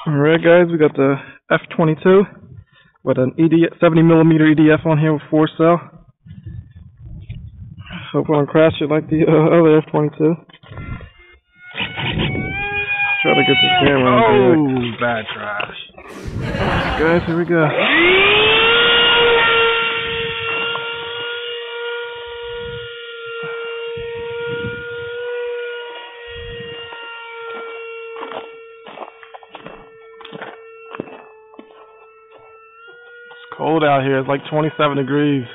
Alright guys, we got the F-22 with an 70mm EDF on here with 4 cell. Hope I don't crash it like the other F-22. Try to get this camera on. Oh, bad crash. Alright guys, here we go. Cold out here, it's like 27 degrees.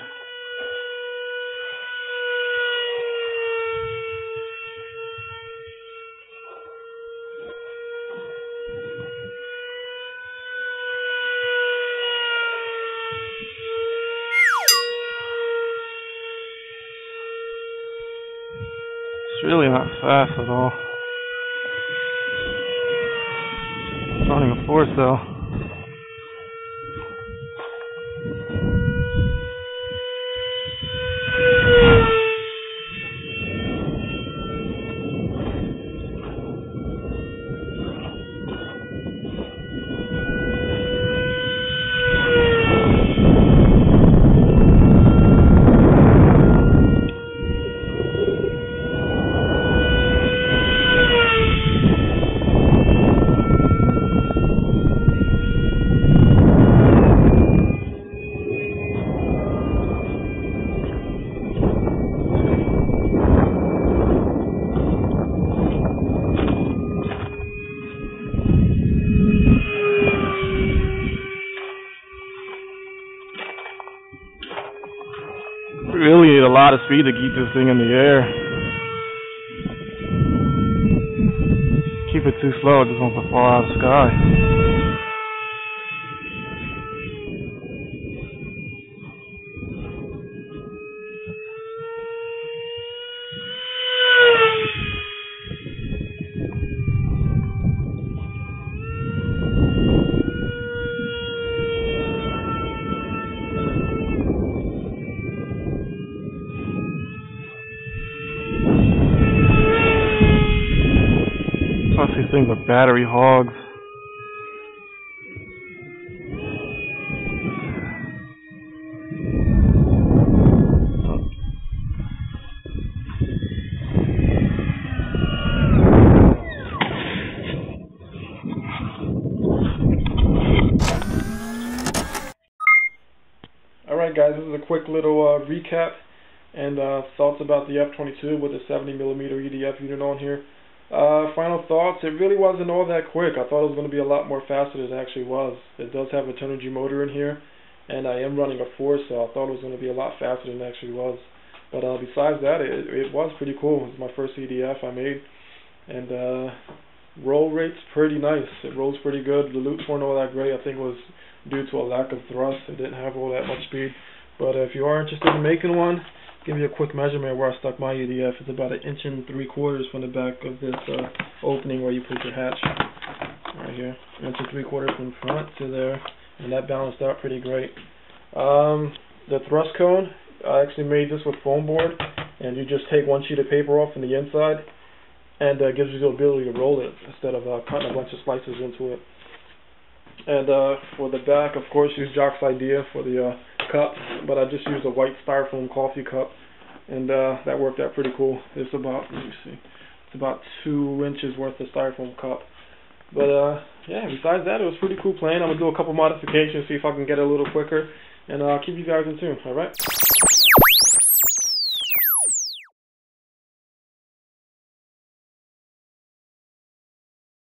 It's really not fast at all. It's running a 4 cell. We really need a lot of speed to keep this thing in the air. Keep it too slow, it just wants to fall out of the sky. Plus these things are battery hogs. Alright guys, this is a quick little recap and thoughts about the F-22 with the 70mm EDF unit on here. Final thoughts, it really wasn't all that quick. I thought it was going to be a lot more faster than it actually was. It does have a 10-energy motor in here, and I am running a 4 cell. I thought it was going to be a lot faster than it actually was. But besides that, it was pretty cool. It's my first EDF I made, and roll rate's pretty nice. It rolls pretty good. The loops weren't all that great. I think it was due to a lack of thrust. It didn't have all that much speed. But if you are interested in making one, give you a quick measurement where I stuck my EDF. It's about 1 3/4 from the back of this opening where you put your hatch. Right here. 1 3/4 from front to there. And that balanced out pretty great. The thrust cone, I actually made this with foam board. And you just take one sheet of paper off from the inside. And it gives you the ability to roll it instead of cutting a bunch of slices into it. And for the back, of course, use Jock's idea for the cup, but I just used a white styrofoam coffee cup, and that worked out pretty cool. It's about, let me see, it's about 2 inches worth of styrofoam cup. But yeah, besides that, it was pretty cool playing. I'm gonna do a couple modifications, see if I can get it a little quicker, and I'll keep you guys in tune. All right.